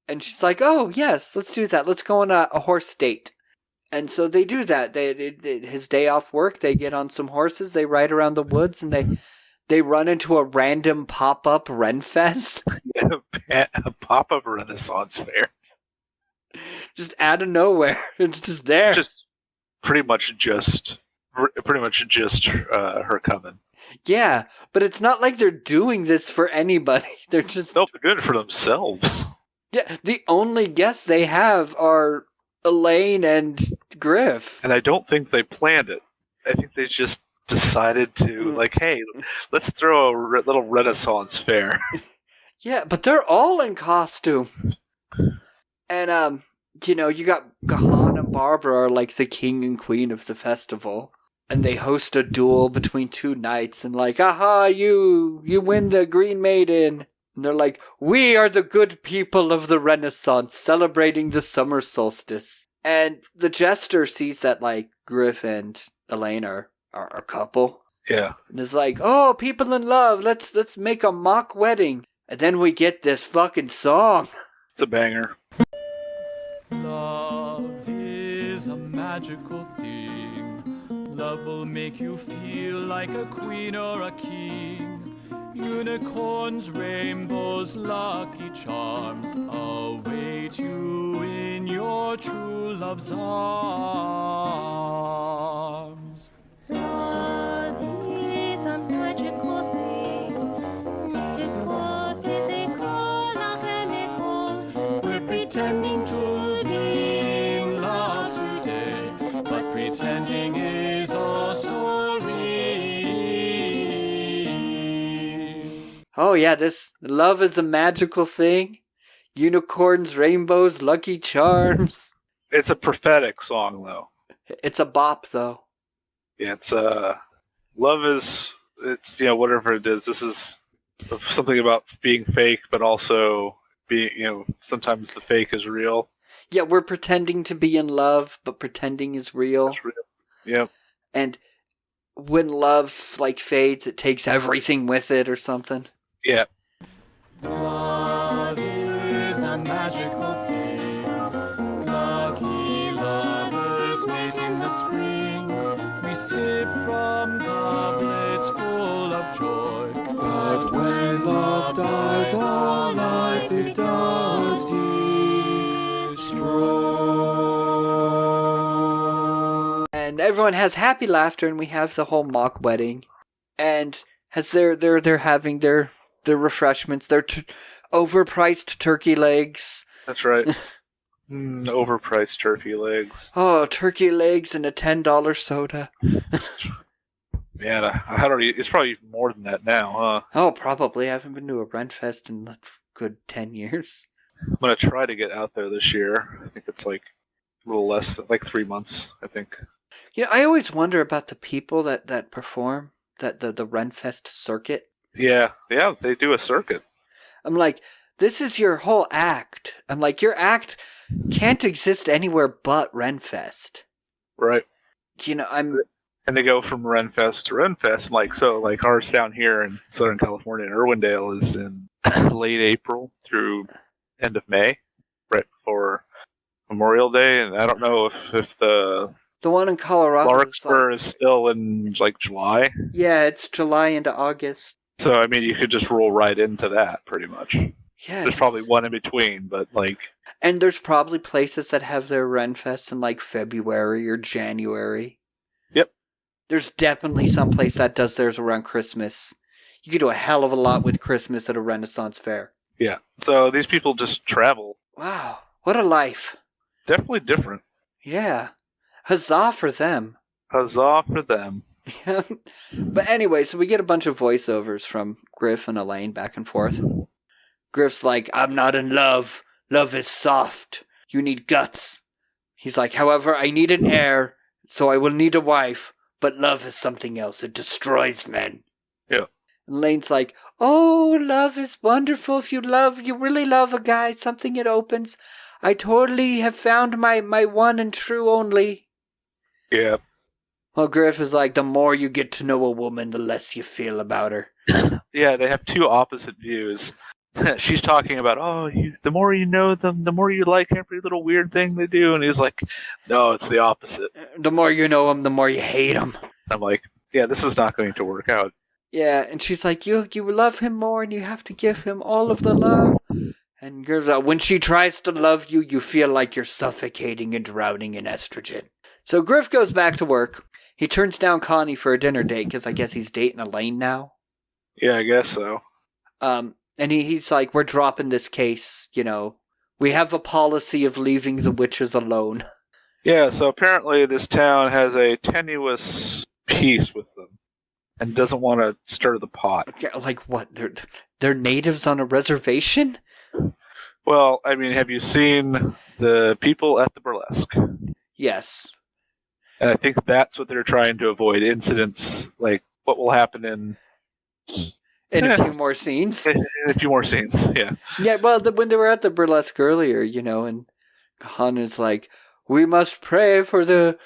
And she's like, "Oh, yes, let's do that. Let's go on a horse date." And so they do that. His day off work, they get on some horses, they ride around the woods, and they run into a random pop-up Renfest. A pop-up Renaissance fair. Just out of nowhere. It's just there. Just pretty much just her coming. Yeah, but it's not like they're doing this for anybody. They're just... They're doing it for themselves. Yeah, the only guests they have are Elaine and Griff. And I don't think they planned it. I think they just decided to, like, hey, let's throw a little Renaissance fair. Yeah, but they're all in costume. And, you got Gahan and Barbara are like the king and queen of the festival. And they host a duel between two knights and like, "Aha, you win the Green Maiden." And they're like, "We are the good people of the Renaissance, celebrating the summer solstice." And the jester sees that, like, Griff and Elaine are a couple. Yeah. And is like, "Oh, people in love, let's make a mock wedding." And then we get this fucking song. It's a banger. Love is a magical thing. Love will make you feel like a queen or a king. Unicorns, rainbows, lucky charms await you in your true love's arms. Love is a magical thing, mystical, physical, alchemical. We're pretending to be in love today, but pretending is also real. Oh yeah, this love is a magical thing. Unicorns, rainbows, lucky charms. It's a prophetic song, though. It's a bop, though. Yeah, it's love is, it's, whatever it is. This is something about being fake, but also being, sometimes the fake is real. Yeah, we're pretending to be in love, but pretending is real. It's real. Yep. And when love fades, it takes everything with it or something. Yeah. Love is a magical thing. Lucky lovers made in the spring. We sip from goblets full of joy. But when love dies, all life it does destroy. And everyone has happy laughter, and we have the whole mock wedding. And as they're having their refreshments, their overpriced turkey legs. That's right. Overpriced turkey legs. Oh, turkey legs and a $10 soda. Man, it's probably more than that now, huh? Oh, probably. I haven't been to a Renfest in a good 10 years. I'm going to try to get out there this year. I think it's like a little less than 3 months, I think. I always wonder about the people that perform the Renfest circuit. Yeah, they do a circuit. I'm like, this is your whole act. I'm like, your act can't exist anywhere but Renfest. Right. And they go from Renfest to Renfest, like ours down here in Southern California in Irwindale is in late April through end of May. right before Memorial Day, and I don't know if the one in Colorado Larkspur is still in like July. Yeah, it's July into August. So I mean, you could just roll right into that pretty much. Yeah, there's probably one in between, but like, and there's probably places that have their Renfest in like February or January. Yep. There's definitely some place that does theirs around Christmas. You could do a hell of a lot with Christmas at a Renaissance fair. Yeah. So these people just travel. Wow, what a life. Definitely different. Yeah. Huzzah for them. Huzzah for them. But anyway, so we get a bunch of voiceovers from Griff and Elaine back and forth. Griff's like, I'm not in love. Love is soft. You need guts. He's like, however, I need an heir, so I will need a wife. But love is something else. It destroys men. Yeah. And Elaine's like, oh, love is wonderful. If you really love a guy, something it opens. I totally have found my one and true only. Yeah. Well, Griff is like, the more you get to know a woman, the less you feel about her. Yeah, they have two opposite views. She's talking about, the more you know them, the more you like every little weird thing they do. And he's like, no, it's the opposite. The more you know them, the more you hate them. I'm like, yeah, this is not going to work out. Yeah, and she's like, you love him more and you have to give him all of the love. And Griff's like, when she tries to love you, you feel like you're suffocating and drowning in estrogen. So Griff goes back to work. He turns down Connie for a dinner date because I guess he's dating Elaine now. Yeah, I guess so. And he's like, we're dropping this case, We have a policy of leaving the witches alone. Yeah, so apparently this town has a tenuous peace with them and doesn't want to stir the pot. Like what? They're natives on a reservation? Well, I mean, have you seen the people at the burlesque? Yes. And I think that's what they're trying to avoid. Incidents like what will happen in a few more scenes. In a few more scenes, yeah. Yeah, well, when they were at the burlesque earlier, and Han is like, we must pray for the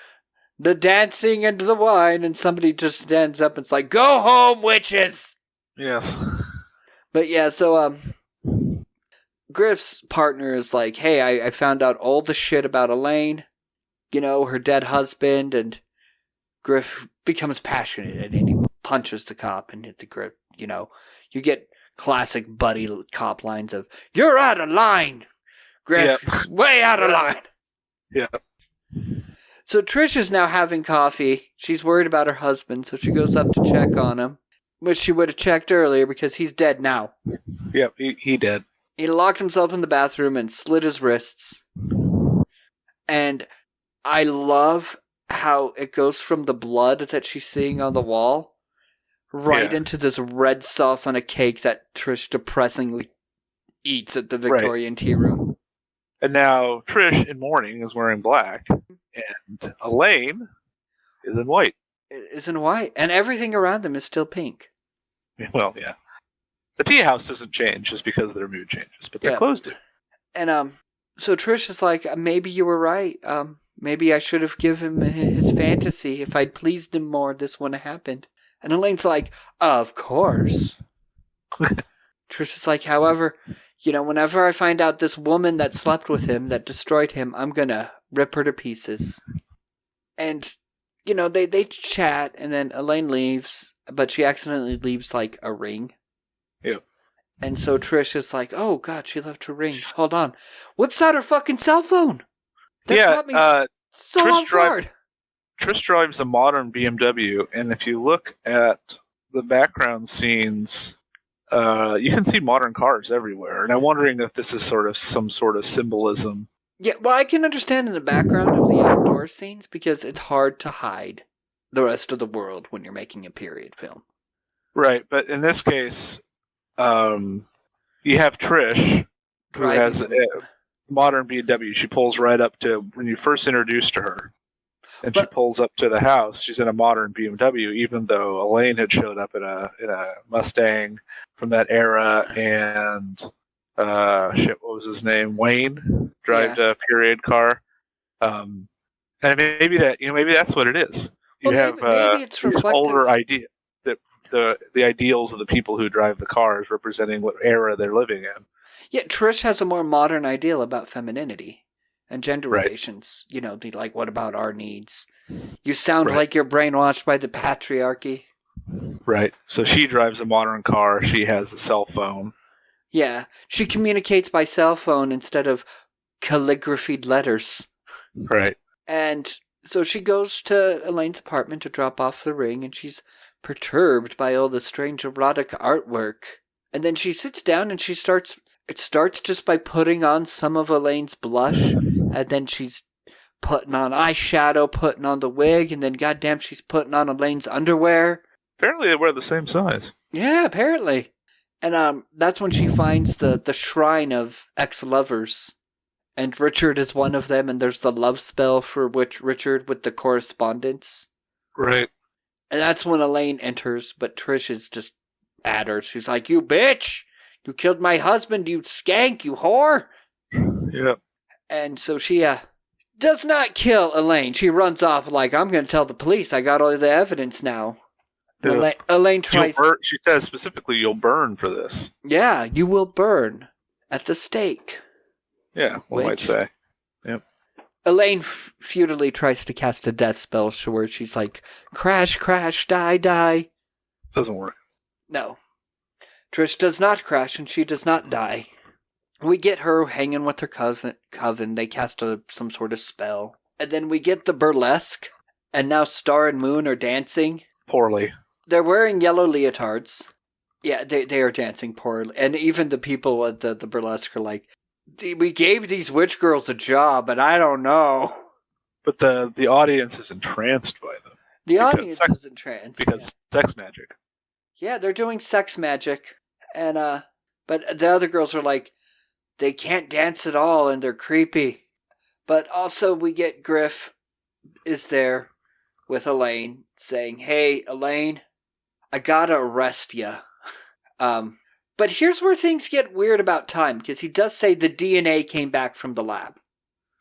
dancing and the wine, and somebody just stands up and it's like, go home, witches! Yes. But yeah, so, Griff's partner is like, hey, I found out all the shit about Elaine, her dead husband, and Griff becomes passionate, and he punches the cop and hit the Griff. You get classic buddy cop lines of, you're out of line, Griff, yep. Way out of line. Yeah. So Trish is now having coffee. She's worried about her husband, so she goes up to check on him, which she would have checked earlier because he's dead now. Yep, he dead. He locked himself in the bathroom and slit his wrists. And I love how it goes from the blood that she's seeing on the wall right into this red sauce on a cake that Trish depressingly eats at the Victorian tea room. And now Trish in mourning is wearing black, and Elaine is in white. Is in white, and everything around them is still pink. Well, yeah. The tea house doesn't change just because their mood changes, but their clothes do. And so Trish is like, maybe you were right. Maybe I should have given him his fantasy. If I'd pleased him more, this wouldn't have happened. And Elaine's like, of course. Trish is like, however, whenever I find out this woman that slept with him, that destroyed him, I'm gonna rip her to pieces. And, they chat, and then Elaine leaves, but she accidentally leaves, like, a ring. Yep. And so Trish is like, oh, God, she left her ring. Hold on. Whips out her fucking cell phone. That caught me so off guard. Trish drives a modern BMW, and if you look at the background scenes, you can see modern cars everywhere. And I'm wondering if this is some sort of symbolism. Yeah, well, I can understand in the background of the outdoor scenes because it's hard to hide the rest of the world when you're making a period film. Right, but in this case, you have Trish, who has a modern BMW. She pulls right up to when you first introduced to her. And she pulls up to the house. She's in a modern BMW, even though Elaine had showed up in a Mustang from that era, and what was his name? Wayne drives a period car. And maybe that's what it is. You have maybe it's this older idea that the ideals of the people who drive the cars representing what era they're living in. Yeah, Trish has a more modern ideal about femininity and gender Right. relations. You know, what about our needs? You sound like you're brainwashed by the patriarchy. Right. So she drives a modern car. She has a cell phone. Yeah, she communicates by cell phone instead of calligraphied letters. Right. And so she goes to Elaine's apartment to drop off the ring, and she's perturbed by all the strange erotic artwork. And then she sits down and it starts just by putting on some of Elaine's blush, and then she's putting on eyeshadow, putting on the wig, and then goddamn she's putting on Elaine's underwear. Apparently they wear the same size. Yeah, apparently. And that's when she finds the shrine of ex-lovers. And Richard is one of them, and there's the love spell for which Richard with the correspondence. Right. And that's when Elaine enters, but Trish is just at her. She's like, "You bitch! You killed my husband, you skank, you whore!" Yeah. And so she does not kill Elaine. She runs off like, "I'm going to tell the police. I got all the evidence now." Yeah. Elaine tries... She says specifically, "You'll burn for this." Yeah, you will burn at the stake. Yeah, one might say. Yep. Elaine futilely tries to cast a death spell where she's like, "Crash, crash, die, die." Doesn't work. No. Trish does not crash, and she does not die. We get her hanging with her coven. They cast some sort of spell. And then we get the burlesque, and now Star and Moon are dancing. Poorly. They're wearing yellow leotards. Yeah, they are dancing poorly. And even the people at the burlesque are like, "We gave these witch girls a job, but I don't know." But the audience is entranced by them. The audience is entranced. Because sex magic. Yeah, they're doing sex magic. And, but the other girls are like, they can't dance at all and they're creepy. But also we get Griff is there with Elaine saying, "Hey, Elaine, I gotta arrest ya." But here's where things get weird about time, because he does say the DNA came back from the lab.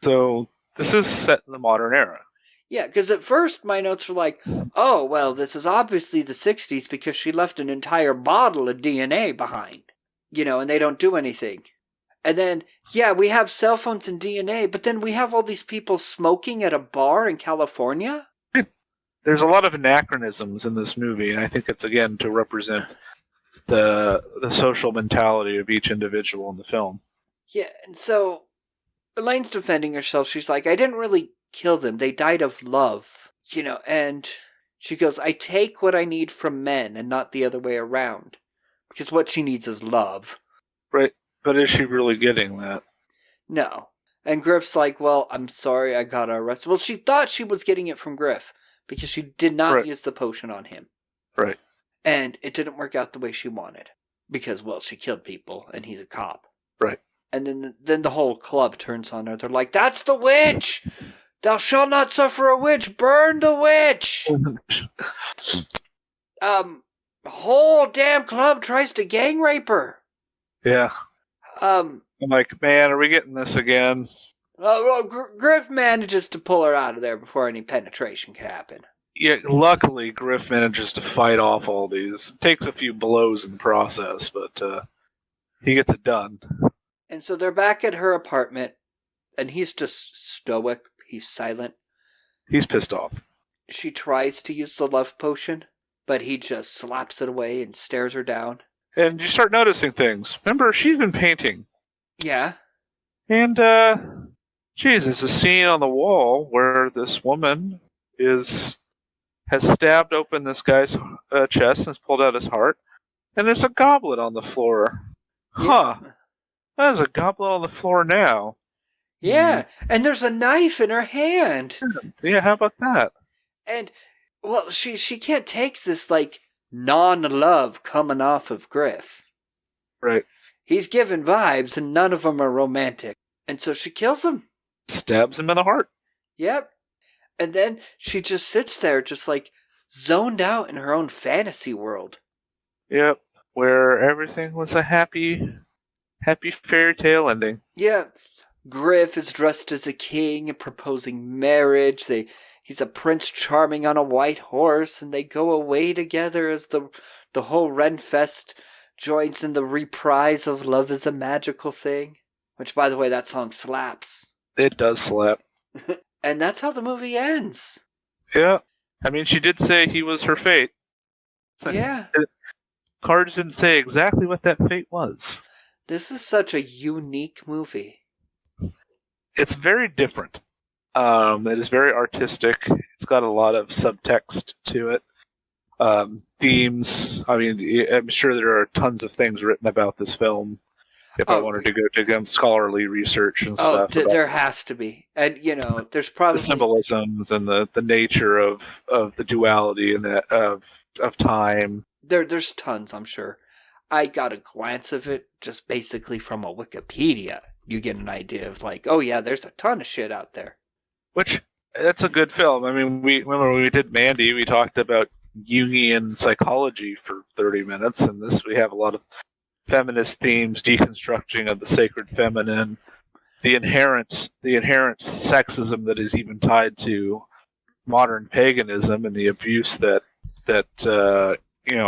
So this is set in the modern era. Yeah, because at first my notes were like, "Oh, well, this is obviously the 60s because she left an entire bottle of DNA behind." You know, and they don't do anything. And then, yeah, we have cell phones and DNA, but then we have all these people smoking at a bar in California? There's a lot of anachronisms in this movie, and I think it's, again, to represent the social mentality of each individual in the film. Yeah, and so Elaine's defending herself. She's like, "I didn't really kill them. They died of love." You know, and she goes, "I take what I need from men and not the other way around." Because what she needs is love. Right. But is she really getting that? No. And Griff's like, "Well, I'm sorry, I got arrested." Well, she thought she was getting it from Griff because she did not use the potion on him. Right. And it didn't work out the way she wanted. Because, well, she killed people and he's a cop. Right. And then the whole club turns on her. They're like, "That's the witch! Thou shalt not suffer a witch! Burn the witch!" Whole damn club tries to gang rape her. Yeah. I'm like, man, are we getting this again? Griff manages to pull her out of there before any penetration can happen. Yeah, luckily Griff manages to fight off all these. Takes a few blows in the process, but he gets it done. And so they're back at her apartment, and he's just stoic. He's silent. He's pissed off. She tries to use the love potion, but he just slaps it away and stares her down. And you start noticing things. Remember, she's been painting. Yeah. And, there's a scene on the wall where this woman has stabbed open this guy's chest and has pulled out his heart. And there's a goblet on the floor. Huh. There's a goblet on the floor now. Yeah, and there's a knife in her hand. Yeah, how about that? And, well, she can't take this, like, non-love coming off of Griff. Right. He's giving vibes, and none of them are romantic. And so she kills him. Stabs him in the heart. Yep. And then she just sits there, just, like, zoned out in her own fantasy world. Yep. Where everything was a happy fairy tale ending. Yeah. Griff is dressed as a king and proposing marriage. He's a Prince Charming on a white horse, and they go away together as the whole Renfest joins in the reprise of Love is a Magical Thing, which, by the way, that song slaps. It does slap. And that's how the movie ends. Yeah. I mean, she did say he was her fate. Yeah. Cards didn't say exactly what that fate was. This is such a unique movie. It's very different. It is very artistic. It's got a lot of subtext to it. Themes. I mean, I'm sure there are tons of things written about this film. If I wanted to go do scholarly research and stuff. There has to be. And, there's probably... The symbolisms and the nature of the duality and of time. There's tons, I'm sure. I got a glance of it just basically from a Wikipedia. You get an idea of oh yeah, there's a ton of shit out there. Which, that's a good film. I mean, remember when we did Mandy, we talked about Jungian psychology for 30 minutes, and this we have a lot of feminist themes, deconstructing of the sacred feminine, the inherent sexism that is even tied to modern paganism and the abuse that a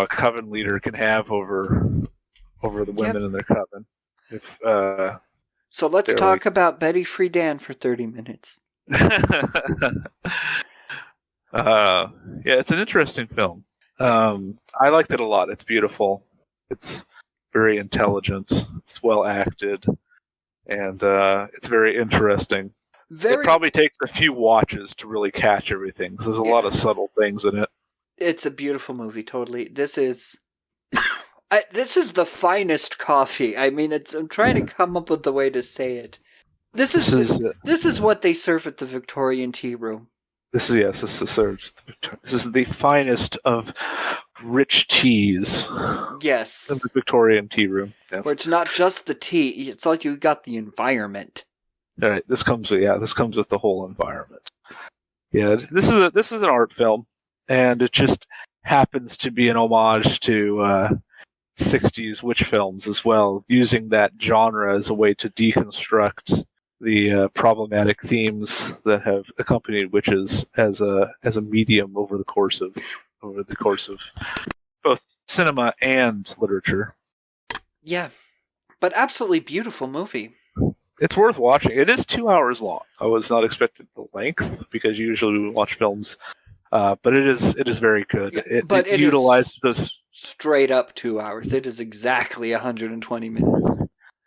coven leader can have over the women in their coven. So let's talk about Betty Friedan for 30 minutes. Yeah, it's an interesting film. I liked it a lot. It's beautiful. It's very intelligent. It's well acted, and it's very interesting. It probably takes a few watches to really catch everything. So there's a lot of subtle things in it. It's a beautiful movie. Totally. This is the finest coffee. I mean, I'm trying to come up with the way to say it. This is what they serve at the Victorian Tea Room. This is the finest of rich teas. Yes. In the Victorian Tea Room. Yes. Where it's not just the tea, it's like you got the environment. All right, this comes with the whole environment. Yeah, this is an art film, and it just happens to be an homage to 60s witch films as well, using that genre as a way to deconstruct the problematic themes that have accompanied witches as a medium over the course of both cinema and literature. Yeah, but absolutely beautiful movie. It's worth watching. It is 2 hours long. I was not expecting the length because usually we watch films, but it is very good. It utilizes those straight up 2 hours. It is exactly 120 minutes.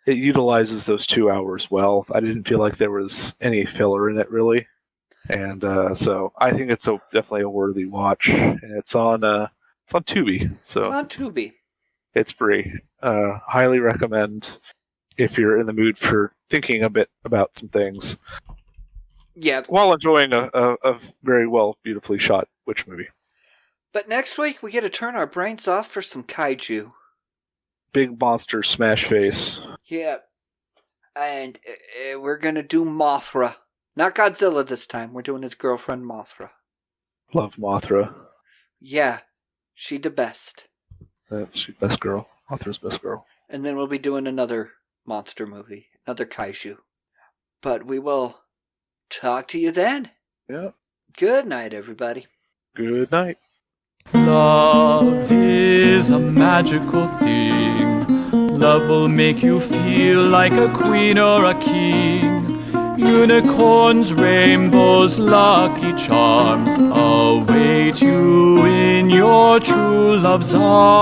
It utilizes those 2 hours well. I didn't feel like there was any filler in it really, and so I think it's definitely a worthy watch. And it's on Tubi. So on Tubi, it's free. Highly recommend if you're in the mood for thinking a bit about some things. Yeah, while enjoying a very well, beautifully shot witch movie. But next week we get to turn our brains off for some kaiju. Big monster smash face. Yeah. And we're going to do Mothra. Not Godzilla this time. We're doing his girlfriend Mothra. Love Mothra. Yeah. She the best. She's best girl. Mothra's best girl. And then we'll be doing another monster movie. Another kaiju. But we will talk to you then. Yeah. Good night, everybody. Good night. Love is a magical thing. Love will make you feel like a queen or a king. Unicorns, rainbows, lucky charms await you in your true love's arms.